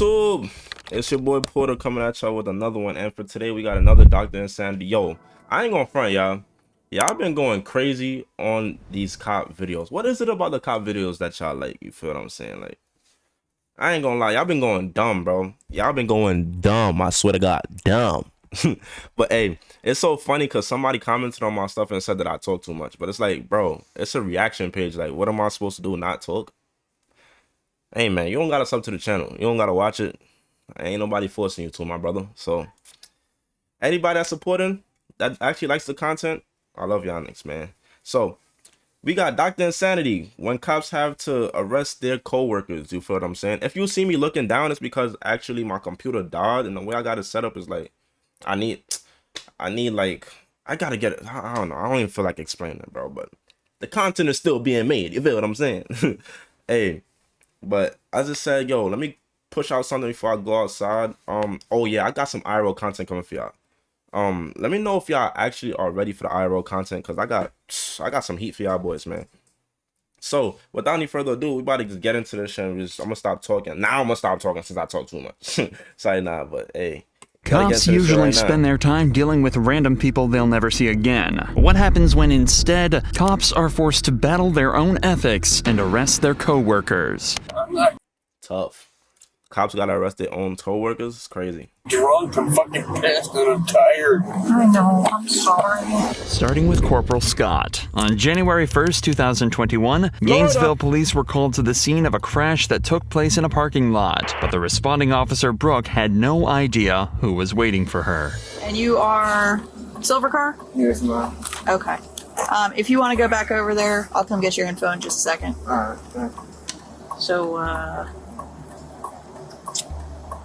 YouTube? It's your boy Porter coming at y'all with another one, and for today we got another Dr. Insanity. Yo, I ain't gonna front y'all. Y'all been going crazy on these cop videos. What is it about the cop videos that y'all like? You feel what I'm saying? Like, I ain't gonna lie, y'all been going dumb, bro. Y'all been going dumb. I swear to God, dumb. But hey, it's so funny because somebody commented on my stuff and said that I talk too much. But it's like, bro, it's a reaction page. Like, what am I supposed to do? Not talk? Hey man, you don't gotta sub to the channel. You don't gotta watch it. Ain't nobody forcing you to, my brother. So anybody that's supporting, that actually likes the content, I love y'all niggas, man. So we got Dr. Insanity. When cops have to arrest their co-workers, you feel what I'm saying? If you see me looking down, it's because actually my computer died, and the way I got it set up is like I need like, I gotta get it. I don't know. I don't even feel like explaining it, bro. But the content is still being made. You feel what I'm saying? Hey, but I just said, yo, let me push out something before I go outside. Oh yeah, I got some IRL content coming for y'all. Let me know if y'all actually are ready for the IRL content, because I got some heat for y'all boys, man. So without any further ado, we about to just get into this shit. I'm gonna stop talking. Now I'm gonna stop talking since I talk too much. Sorry, nah, but hey. Cops usually spend their time dealing with random people they'll never see again. What happens when instead, cops are forced to battle their own ethics and arrest their co-workers? Tough. Cops gotta arrest their own co-workers? It's crazy. Drunk, I'm fucking pissed and I'm tired. I know, I'm sorry. Starting with Corporal Scott. On January 1st, 2021, Gainesville police were called to the scene of a crash that took place in a parking lot, but the responding officer, Brooke, had no idea who was waiting for her. And you are Silver Car? Yes, ma'am. Okay. If you want to go back over there, I'll come get your info in just a second. Alright, thank you. So,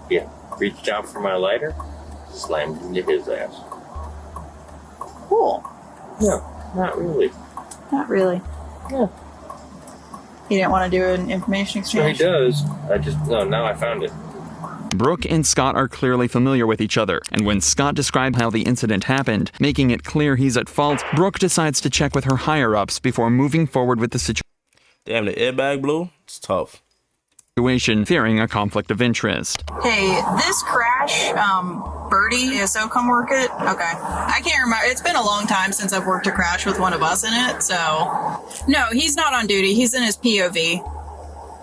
Yeah, reached out for my lighter, slammed into his ass. cool. No, not really. Not really. Yeah. You didn't want to do an information So he exchange? does. Now I found it. Brooke and Scott are clearly familiar with each other, and when Scott described how the incident happened, making it clear he's at fault, Brooke decides to check with her higher-ups before moving forward with the situation. Damn, the airbag blew? It's tough. Fearing a conflict of interest. Hey, this crash, Birdie, so come work it? Okay. I can't remember. It's been a long time since I've worked a crash with one of us in it, so. No, he's not on duty. He's in his POV.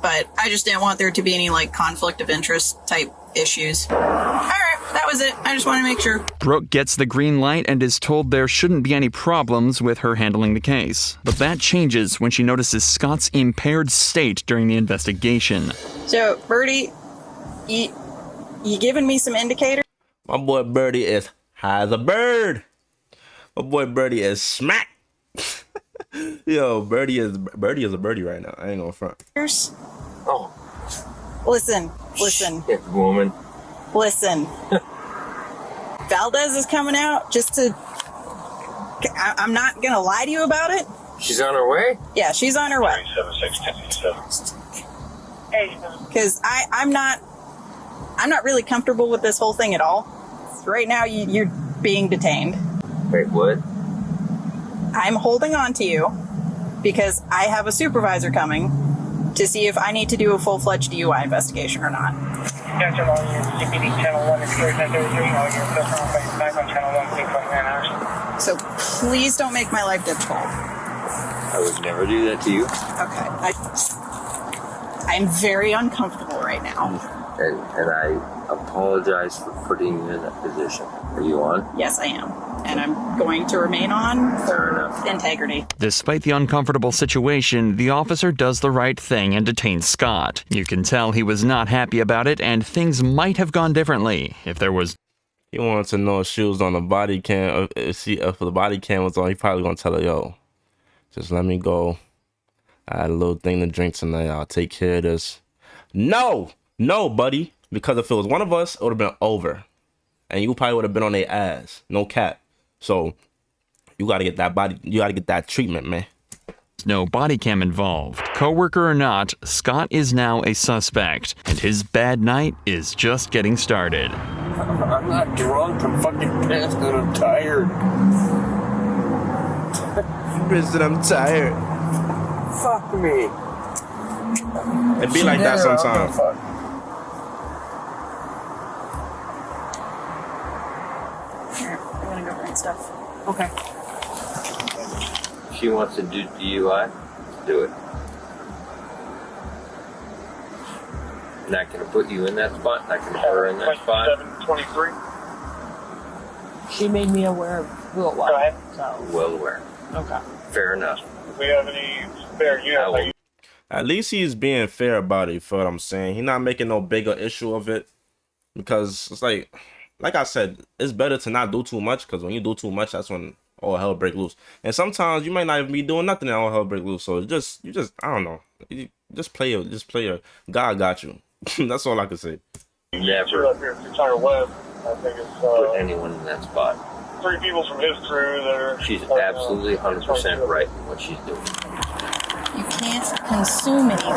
But I just didn't want there to be any, like, conflict of interest type issues. All right, that was it. I just want to make sure. Brooke gets the green light and is told there shouldn't be any problems with her handling the case. But that changes when she notices Scott's impaired state during the investigation. So, Birdie, you giving me some indicators? My boy Birdie is high as a bird. My boy Birdie is smack. Yo, Birdie is a birdie right now. I ain't gonna front. Oh, Listen. shit, woman. Listen. Valdez is coming out just to... I'm not gonna lie to you about it. She's on her way? Yeah, she's on her way. 76 Because I'm not really comfortable with this whole thing at all. Right now, you're being detained. Wait, what? I'm holding on to you because I have a supervisor coming to see if I need to do a full-fledged DUI investigation or not. Attention all units, CPD channel 1 excursion 33, all units back on channel 1, 6.9 hours. So please don't make my life difficult. I would never do that to you. Okay. I'm very uncomfortable right now. And I apologize for putting you in that position. Are you on? Yes, I am. And I'm going to remain on for integrity. Despite the uncomfortable situation, the officer does the right thing and detains Scott. You can tell he was not happy about it, and things might have gone differently if there was... He wanted to know if she was on the body cam. If the body cam was on, he probably gonna tell her, yo, just let me go. I had a little thing to drink tonight. I'll take care of this. No, buddy. Because if it was one of us, it would have been over. And you probably would have been on their ass. No cap. So you gotta get that body, you gotta get that treatment, man. No body cam involved. Coworker or not, Scott is now a suspect, and his bad night is just getting started. I'm not drunk, I'm fucking pissed and I'm tired. Pissed and I'm tired. Fuck me. It be like that sometimes. and stuff. Okay. She wants to do DUI, do it. Not gonna put you in that spot, not gonna put her in that spot. 723. She made me aware of who it was. Go ahead. So, Well aware. okay. Fair enough. If we have any spare I will. units, At least he's being fair about it, you feel what I'm saying? He's not making no bigger issue of it. Because it's like I said, it's better to not do too much, because when you do too much, that's when all hell break loose. And sometimes you might not even be doing nothing and all hell break loose. So you just I don't know. Just play your God got you. That's all I can say. Never up here, 600 West. I think it's put anyone in that spot. 3 people from his crew that are. She's absolutely 100% right in what she's doing. You can't consume anything.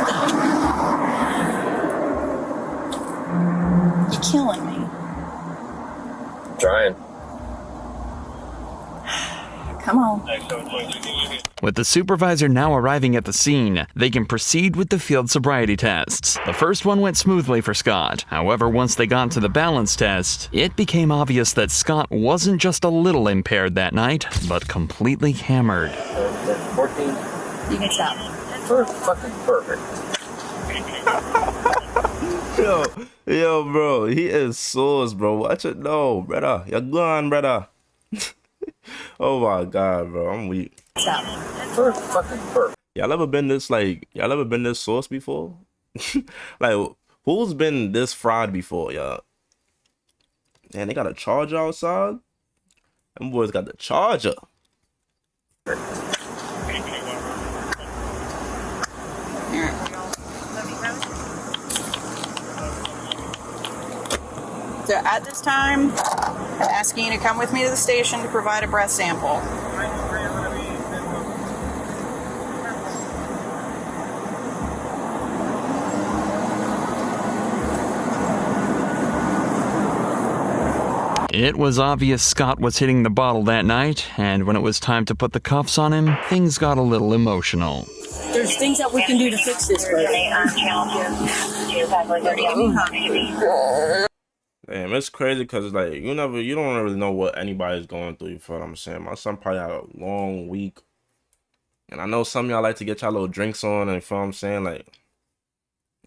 You're killing me. Trying. Come on. With the supervisor now arriving at the scene, they can proceed with the field sobriety tests. The first one went smoothly for Scott. However, once they got to the balance test, it became obvious that Scott wasn't just a little impaired that night, but completely hammered. That's 14. You can stop. Fucking perfect. Yo, bro, he is sauce, bro. Watch it, no, brother. You're gone, brother. Oh my God, bro, I'm weak. Stop. Fucking perfect. Y'all ever been this sauce before? Like, who's been this fried before, y'all? Man, they got a charger outside. Them boys got the charger. So at this time, I'm asking you to come with me to the station to provide a breath sample. It was obvious Scott was hitting the bottle that night, and when it was time to put the cuffs on him, things got a little emotional. There's things that we can do to fix this, buddy. Damn, it's crazy because like you don't really know what anybody's going through. You feel what I'm saying? My son probably had a long week, and I know some of y'all like to get y'all little drinks on, and you feel what I'm saying? Like,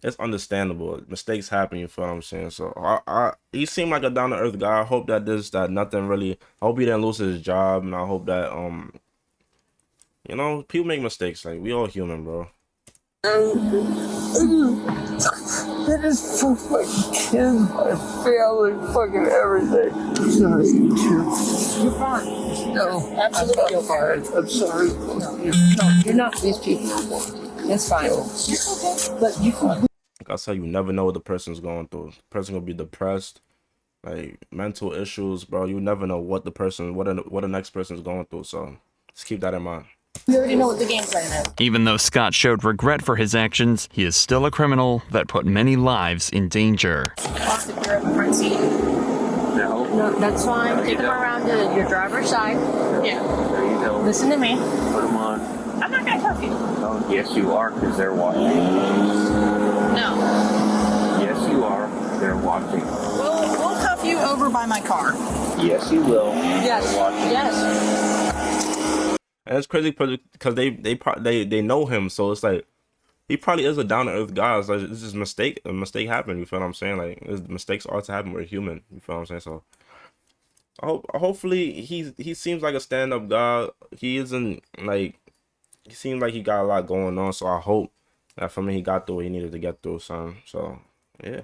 it's understandable. Mistakes happen. You feel what I'm saying? So he seemed like a down to earth guy. I hope that nothing really. I hope he didn't lose his job, and I hope that you know, people make mistakes. Like, we all human, bro. That is for my kids, my family, fucking everything. I'm sorry. You're fine. No, absolutely you're fine. I'm sorry. No, you're not these people. It's fine. It's okay. But you can. Like I said, you never know what the person's going through. The person could be depressed, like mental issues, bro. You never know what the next person's going through. So just keep that in mind. We already know what the game plan is. Even though Scott showed regret for his actions, he is still a criminal that put many lives in danger. Lost if you're in the front seat. No. No, that's fine. Take them around to your driver's side. Yeah. There you go. Listen to me. Put them on. I'm not gonna cuff you. Oh, yes, you are, because they're watching. No. Yes, you are. They're watching. We'll cuff you over by my car. Yes, you will. Yes. They're watching. Yes. And it's crazy because they know him, so it's like he probably is a down to earth guy. It's like it's just a mistake happened. You feel what I'm saying? Like mistakes are to happen. We're human. You feel what I'm saying? So hopefully he seems like a stand up guy. He isn't like he seems like he got a lot going on. So I hope that for me he got through what he needed to get through, son. So yeah.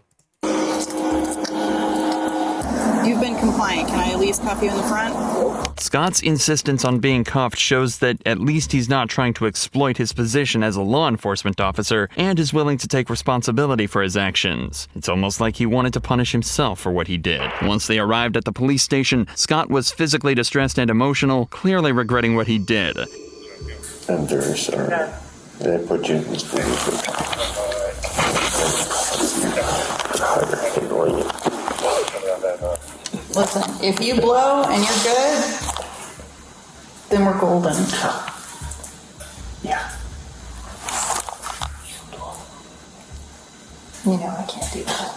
You've been compliant. Can I at least cuff you in the front? Scott's insistence on being cuffed shows that at least he's not trying to exploit his position as a law enforcement officer and is willing to take responsibility for his actions. It's almost like he wanted to punish himself for what he did. Once they arrived at the police station, Scott was physically distressed and emotional, clearly regretting what he did. I'm very sorry. Did I put you in this position? Listen, if you blow and you're good, then we're golden. Yeah. You know I can't do that.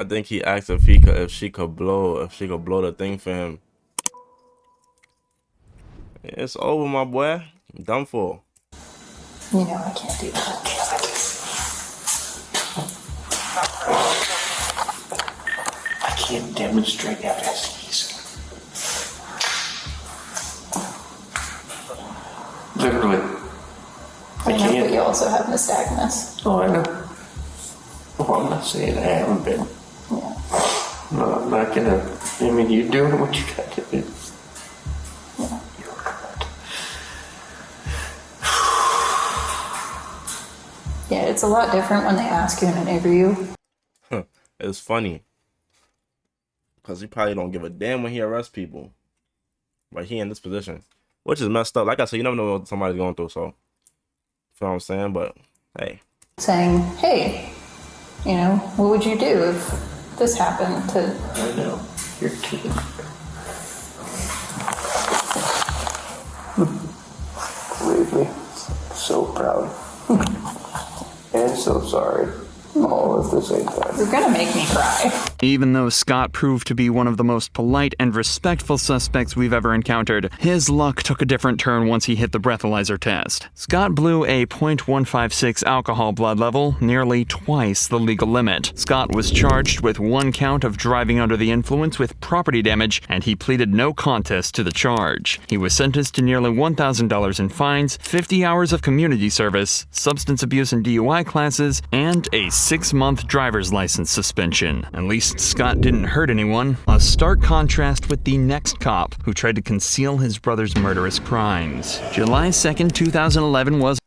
I think he asked if she could blow the thing for him. It's over, my boy. Done for. You know I can't do that. I can't demonstrate evidence. Literally. I know, but you also have nystagmus. Oh, I know. Oh, I'm not saying I haven't been. Yeah. No, I'm not gonna. I mean, you're doing what you got to do. Yeah. You're correct. Yeah, it's a lot different when they ask you in an interview. It's funny. Because he probably don't give a damn when he arrests people. But he in this position. Which is messed up. Like I said, you never know what somebody's going through, so. You feel what I'm saying? But, hey. Saying, hey, you know, what would you do if this happened to... I know. You're kidding. Believe me, so proud. And so sorry. All at the same time. You're gonna make me cry. Even though Scott proved to be one of the most polite and respectful suspects we've ever encountered, his luck took a different turn once he hit the breathalyzer test. Scott blew a .156 alcohol blood level, nearly twice the legal limit. Scott was charged with 1 count of driving under the influence with property damage, and he pleaded no contest to the charge. He was sentenced to nearly $1,000 in fines, 50 hours of community service, substance abuse and DUI classes, and a 6-month driver's license suspension. At least Scott didn't hurt anyone, a stark contrast with the next cop who tried to conceal his brother's murderous crimes. July 2nd, 2011 was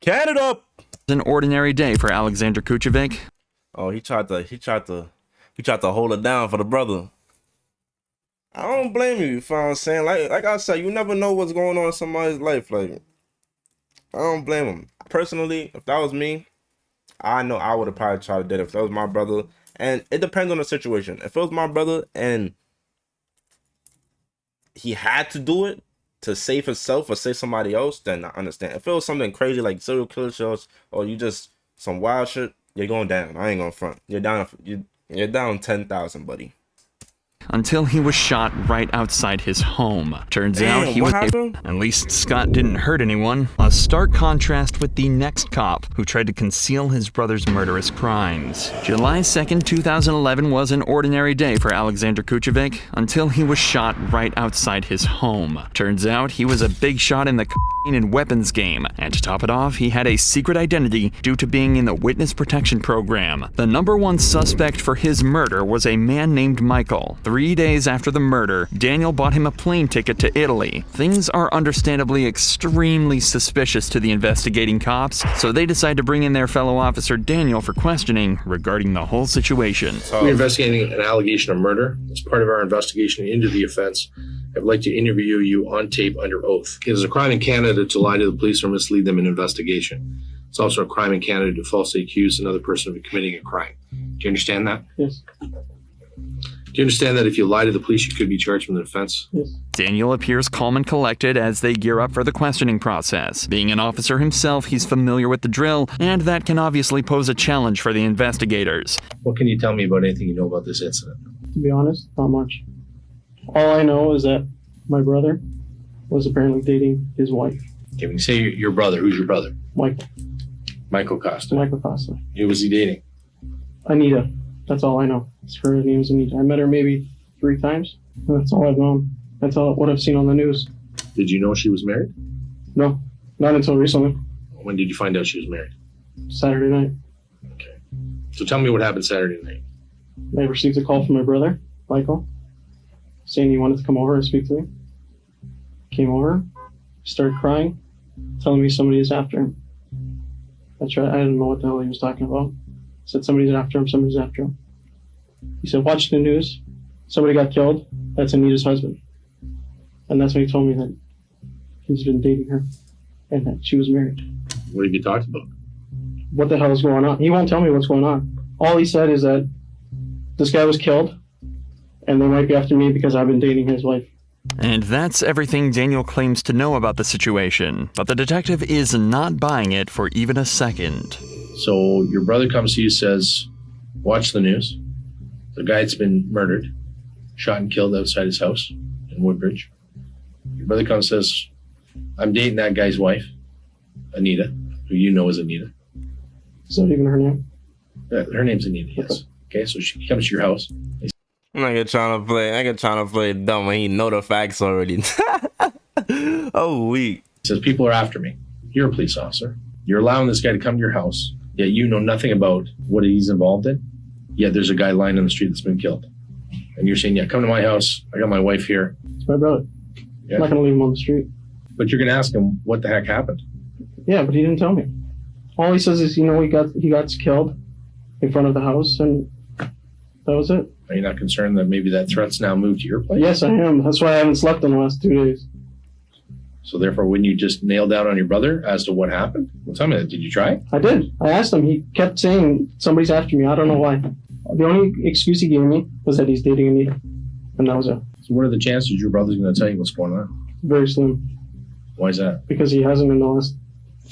Canada! an ordinary day for Alexander Kuchevic. Oh, he tried to hold it down for the brother. I don't blame you, you feel what I'm saying? Like I said, you never know what's going on in somebody's life. Like, I don't blame him. Personally, if that was me, I know I would have probably tried to do it if that was my brother. And it depends on the situation. If it was my brother and he had to do it to save himself or save somebody else, then I understand. If it was something crazy like serial killer shows or you just some wild shit, you're going down. I ain't gonna front. You're down 10,000, buddy. Until he was shot right outside his home. Turns out he was at least Scott didn't hurt anyone. A stark contrast with the next cop who tried to conceal his brother's murderous crimes. July 2nd, 2011 was an ordinary day for Alexander Kuchevic until he was shot right outside his home. Turns out he was a big shot in the cocaine and weapons game, and to top it off, he had a secret identity due to being in the witness protection program. The #1 suspect for his murder was a man named Michael. 3 days after the murder, Daniel bought him a plane ticket to Italy. Things are understandably extremely suspicious to the investigating cops, so they decide to bring in their fellow officer Daniel for questioning regarding the whole situation. We're investigating an allegation of murder. As part of our investigation into the offense, I'd like to interview you on tape under oath. It is a crime in Canada to lie to the police or mislead them in investigation. It's also a crime in Canada to falsely accuse another person of committing a crime. Do you understand that? Yes. Do you understand that if you lie to the police, you could be charged with an offense? Yes. Daniel appears calm and collected as they gear up for the questioning process. Being an officer himself, he's familiar with the drill, and that can obviously pose a challenge for the investigators. What can you tell me about anything you know about this incident? To be honest, not much. All I know is that my brother was apparently dating his wife, Okay, when you say your brother, who's your brother? Michael. Michael Costa. Michael Costa. Who was he dating? Anita. That's all I know. Her name is Anita. I met her maybe 3 times. That's all I've known. That's all what I've seen on the news. Did you know she was married? No, not until recently. When did you find out she was married? Saturday night. Okay. So tell me what happened Saturday night. I received a call from my brother, Michael, saying he wanted to come over and speak to me. Came over, started crying, telling me somebody is after him. I didn't know what the hell he was talking about. Said somebody's after him, somebody's after him. He said, watch the news. Somebody got killed. That's Anita's husband. And that's when he told me that he's been dating her and that she was married. What have you talked about? What the hell is going on? He won't tell me what's going on. All he said is that this guy was killed and they might be after me because I've been dating his wife. And that's everything Daniel claims to know about the situation, but the detective is not buying it for even a second. So your brother comes to you, says, watch the news. The guy that's been murdered, shot and killed outside his house in Woodbridge. Your brother comes and says, I'm dating that guy's wife, Anita, who you know as Anita. Is that even her name? Her name's Anita, yes. Okay, so she comes to your house. Nigga trying to play dumb when he know the facts already. Oh, weak. He says, people are after me. You're a police officer. You're allowing this guy to come to your house, yet you know nothing about what he's involved in. Yet there's a guy lying on the street that's been killed. And you're saying, yeah, come to my house. I got my wife here. It's my brother. Yeah. I'm not going to leave him on the street. But you're going to ask him what the heck happened. Yeah, but he didn't tell me. All he says is, he got killed in front of the house, and that was it. Are you not concerned that maybe that threat's now moved to your place? Yes, I am. That's why I haven't slept in the last 2 days. So therefore, wouldn't you just nail down on your brother as to what happened? Well, tell me that. Did you try? I did. I asked him. He kept saying somebody's after me. I don't know why. The only excuse he gave me was that he's dating Anita, and that was it. So what are the chances your brother's going to tell you what's going on? Very slim. Why is that? Because he hasn't in the last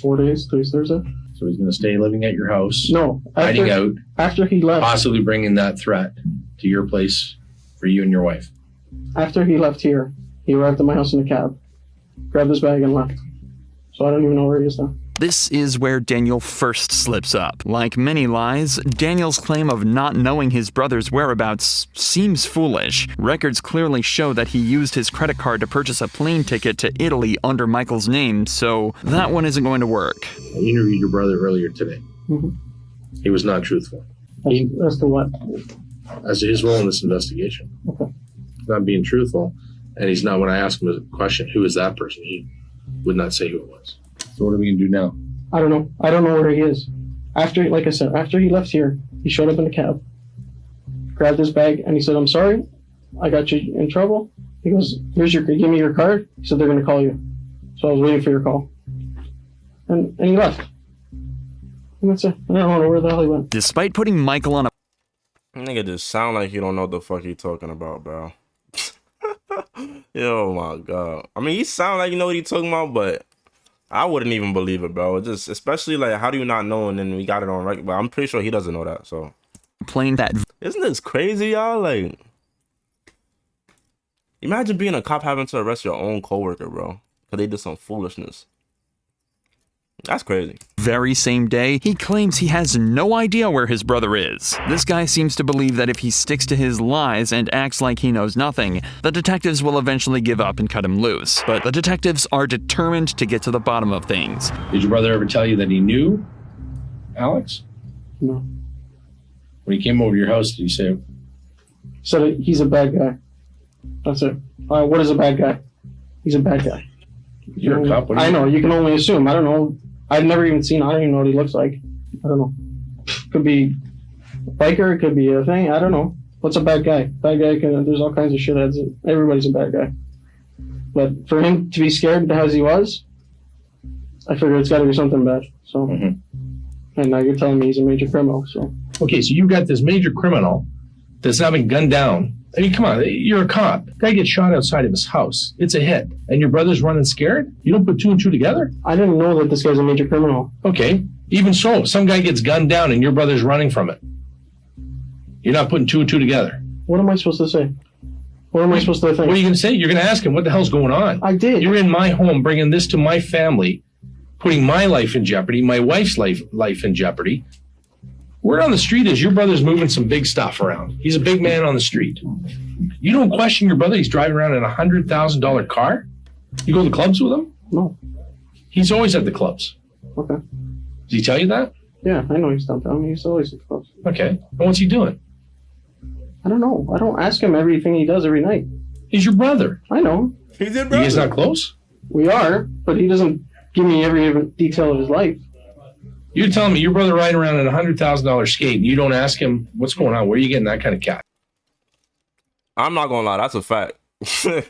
4 days. Today's Thursday. So he's going to stay living at your house? No. Hiding out? After he left. Possibly bringing that threat to your place for you and your wife? After he left here, he arrived at my house in a cab, grabbed his bag, and left. So I don't even know where he is now. This is where Daniel first slips up. Like many lies, Daniel's claim of not knowing his brother's whereabouts seems foolish. Records clearly show that he used his credit card to purchase a plane ticket to Italy under Michael's name, so that one isn't going to work. I interviewed your brother earlier today. Mm-hmm. He was not truthful. As to what? As to his role in this investigation. Okay. He's not being truthful, and he's not, when I asked him a question, who is that person, he would not say who it was. So what are we going to do now? I don't know. I don't know where he is. After, like I said, after he left here, he showed up in a cab, grabbed his bag, and he said, I'm sorry, I got you in trouble. He goes, give me your card. He said, they're going to call you. So I was waiting for your call. And he left. And that's it. I don't know where the hell he went. Despite putting Michael on a Nigga just sound like you don't know what the fuck he talking about, bro. Yo, my God. I mean, he sound like you know what he talking about, but I wouldn't even believe it, bro. Just especially like, how do you not know? And then we got it on record, but I'm pretty sure he doesn't know that. So plane that isn't this crazy, y'all? Like, imagine being a cop having to arrest your own coworker, bro, because they did some foolishness. That's crazy. Very same day, he claims he has no idea where his brother is. This guy seems to believe that if he sticks to his lies and acts like he knows nothing, the detectives will eventually give up and cut him loose. But the detectives are determined to get to the bottom of things. Did your brother ever tell you that he knew Alex? No. When he came over to your house, did he say? He said he's a bad guy. That's it. What is a bad guy? He's a bad guy. You're a cop. What do you I know. You can only assume. I don't know. I've never even seen. I don't even know what he looks like. I don't know. Could be a biker. It could be a thing. I don't know. What's a bad guy? Bad guy can. There's all kinds of shitheads. Everybody's a bad guy. But for him to be scared as he was, I figure it's got to be something bad. So, and now you're telling me he's a major criminal. So, okay, so you got this major criminal that's now been gunned down. I mean, come on, you're a cop. Guy gets shot outside of his house. It's a hit. And your brother's running scared? You don't put two and two together? I didn't know that this guy's a major criminal. Okay, even so, some guy gets gunned down and your brother's running from it. You're not putting two and two together. What am I supposed to say? What am I supposed to think? What are you going to say? You're going to ask him, what the hell's going on? I did. You're in my home, bringing this to my family, putting my life in jeopardy, my wife's life in jeopardy. Word on the street is your brother's moving some big stuff around. He's a big man on the street. You don't question your brother? He's driving around in a $100,000 car? You go to the clubs with him? No. He's always at the clubs. Okay. Did he tell you that? Yeah, I know he's downtown. He's always at the clubs. Okay. And what's he doing? I don't know. I don't ask him everything he does every night. He's your brother. I know. He's your You brother. guys not close? We are, but he doesn't give me every detail of his life. You're telling me your brother riding around in a $100,000 skate and you don't ask him what's going on? Where are you getting that kind of cash? I'm not gonna lie, that's a fact. So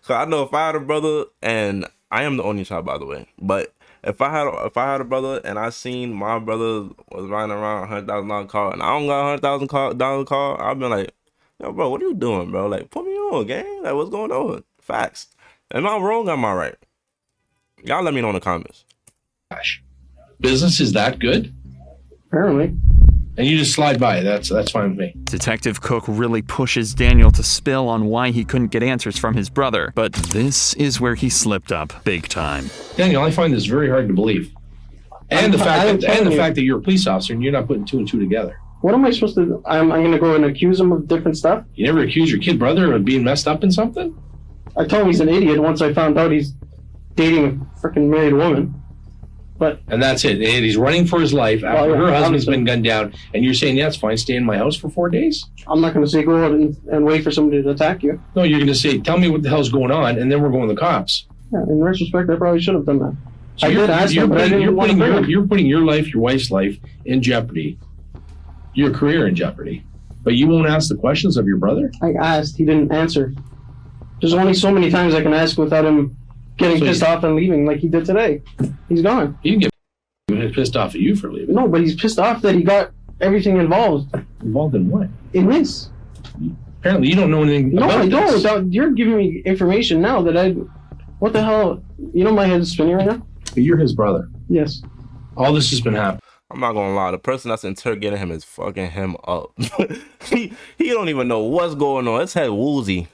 I know if I had a brother, and I am the only child, by the way, but if I had a brother and I seen my brother was riding around a $100,000 car and I don't got $100,000 car, I'd be like, yo, bro, what are you doing, bro? Like, put me on, gang. Like, what's going on? Facts. Am I wrong? Am I right? Y'all let me know in the comments. Business is that good? Apparently. And you just slide by. That's fine with me. Detective Cook really pushes Daniel to spill on why he couldn't get answers from his brother, but this is where he slipped up big time. Daniel, I find this very hard to believe. And the fact that you're a police officer and you're not putting two and two together. What am I supposed to do? I'm going to go and accuse him of different stuff? You never accuse your kid brother of being messed up in something? I told him he's an idiot once I found out he's dating a freaking married woman. And that's it. And he's running for his life after her husband's been gunned down. And you're saying, yeah, it's fine, stay in my house for 4 days? I'm not going to say go out and wait for somebody to attack you. No, you're going to say, tell me what the hell's going on, and then we're going to the cops. Yeah, in retrospect, I probably should have done that. So I did ask him, but I didn't want to bring him. You're putting your life, your wife's life in jeopardy, your career in jeopardy. But you won't ask the questions of your brother? I asked, he didn't answer. There's only so many times I can ask without him getting pissed off and leaving like he did today. He's gone. He didn't get pissed off at you for leaving. No, but he's pissed off that he got everything involved. Involved in what? In this. Apparently you don't know anything about this. No, you're giving me information now that I... What the hell? You know my head's spinning right now? But you're his brother. Yes. All this has been happening. I'm not gonna lie, the person that's interrogating him is fucking him up. he don't even know what's going on. His head woozy.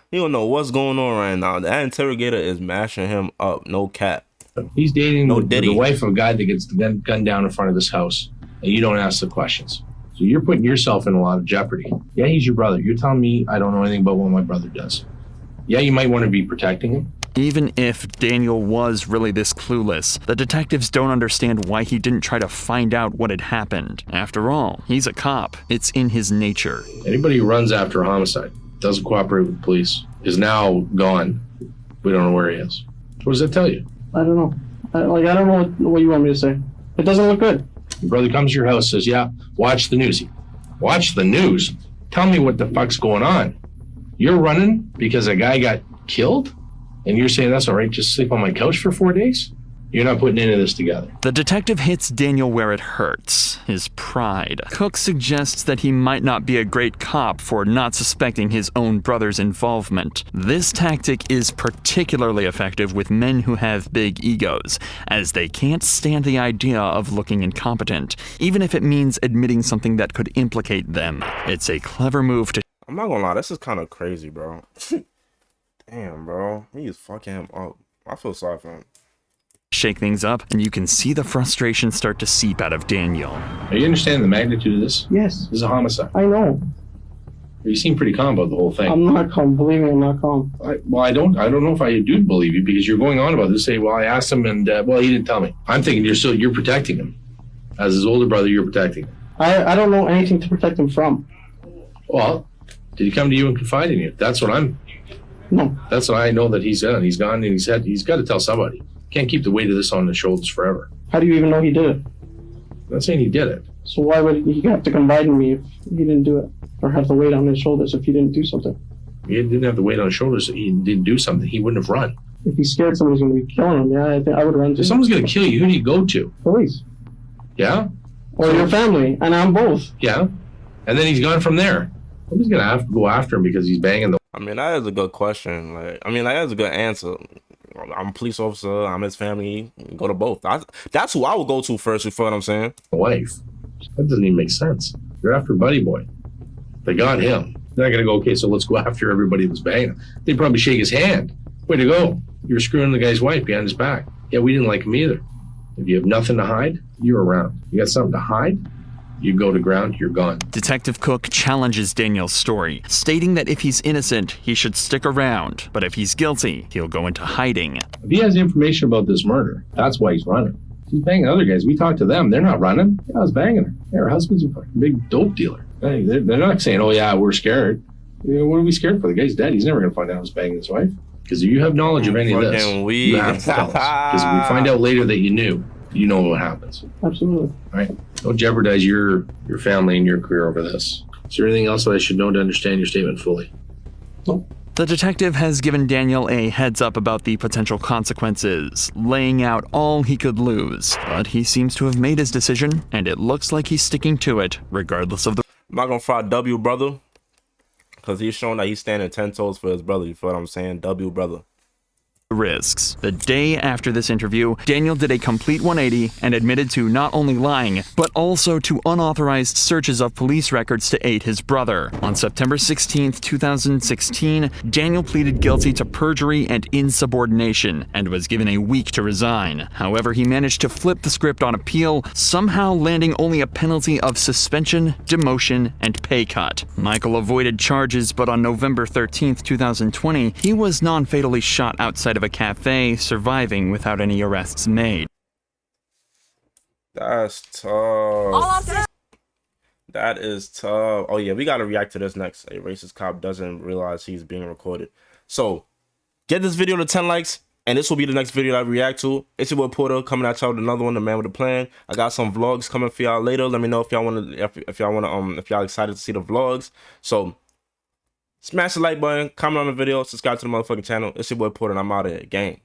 He don't know what's going on right now. That interrogator is mashing him up. No cap. He's dating the wife of a guy that gets gunned down in front of this house, and you don't ask the questions. So you're putting yourself in a lot of jeopardy. Yeah, he's your brother. You're telling me I don't know anything about what my brother does. Yeah, you might want to be protecting him. Even if Daniel was really this clueless, the detectives don't understand why he didn't try to find out what had happened. After all, he's a cop. It's in his nature. Anybody who runs after a homicide, doesn't cooperate with the police, is now gone. We don't know where he is. What does that tell you? I don't know. I don't know what you want me to say. It doesn't look good. Your brother comes to your house, says, yeah, watch the news. Watch the news? Tell me what the fuck's going on. You're running because a guy got killed? And you're saying that's all right, just sleep on my couch for 4 days? You're not putting any of this together. The detective hits Daniel where it hurts, his pride. Cook suggests that he might not be a great cop for not suspecting his own brother's involvement. This tactic is particularly effective with men who have big egos, as they can't stand the idea of looking incompetent, even if it means admitting something that could implicate them. It's a clever move to... I'm not gonna lie, this is kind of crazy, bro. Damn, bro. He is fucking him up. I feel sorry for him. Shake things up, and you can see the frustration start to seep out of Daniel. Are you understanding the magnitude of this? Yes. This is a homicide. I know. You seem pretty calm about the whole thing. I'm not calm. Believe me, I'm not calm. I don't know if I do believe you, because you're going on about this. Say, well, I asked him, and he didn't tell me. I'm thinking you're protecting him. As his older brother, you're protecting him. I don't know anything to protect him from. Well, did he come to you and confide in you? That's what I'm... No. That's what I know that he's done. He's gone, and he's got to tell somebody. Can't keep the weight of this on his shoulders forever. How do you even know he did it? I'm not saying he did it. So why would he have to confide in me if he didn't do it? Or have the weight on his shoulders if he didn't do something? He didn't have the weight on his shoulders. He didn't do something. He wouldn't have run. If he's scared somebody's going to be killing him, yeah, I think I would run too. If someone's going to kill you, who do you go to? Police. Yeah? Or your family, and I'm both. Yeah? And then he's gone from there. Nobody's going to have to go after him because he's banging the... I mean, that is a good question. That is a good answer. I'm a police officer. I'm his family. Go to both. That's who I would go to first. You feel what I'm saying? Wife. That doesn't even make sense. You're after Buddy Boy. They got him. They're not going to go, okay, so let's go after everybody that's banging. They'd probably shake his hand. Way to go. You're screwing the guy's wife behind his back. Yeah, we didn't like him either. If you have nothing to hide, you're around. You got something to hide, you go to ground, you're gone. Detective Cook challenges Daniel's story, stating that if he's innocent, he should stick around, but if he's guilty, he'll go into hiding. If he has information about this murder, that's why he's running. He's banging other guys. We talked to them. They're not running. Yeah, I was banging her. Yeah, her husband's a fucking big dope dealer. Hey, they're not saying, oh yeah, we're scared. You know, what are we scared for? The guy's dead. He's never going to find out I was banging his wife. Because if you have knowledge of any of this, you have to tell us. Because if we find out later that you knew, you know what happens. Absolutely. All right. Don't jeopardize your family and your career over this. Is there anything else that I should know to understand your statement fully? No. The detective has given Daniel a heads up about the potential consequences, laying out all he could lose. But he seems to have made his decision, and it looks like he's sticking to it, regardless of the... I'm not gonna fry W, brother. Because he's showing that he's standing 10 toes for his brother. You feel what I'm saying? W, brother. risks. The day after this interview, Daniel did a complete 180 and admitted to not only lying, but also to unauthorized searches of police records to aid his brother. On September 16, 2016, Daniel pleaded guilty to perjury and insubordination and was given a week to resign. However, he managed to flip the script on appeal, somehow landing only a penalty of suspension, demotion, and pay cut. Michael avoided charges, but on November 13, 2020, he was non-fatally shot outside of a cafe, surviving without any arrests made. That's tough. That is tough. Oh yeah, we gotta react to this next. A racist cop doesn't realize he's being recorded. So get this video to 10 likes, and this will be the next video I react to. It's your boy Porter coming at y'all with another one, the man with a plan. I got some vlogs coming for y'all later. Let me know if y'all if y'all excited to see the vlogs. So smash the like button, comment on the video, subscribe to the motherfucking channel. It's your boy Porter, and I'm out of here. Gang.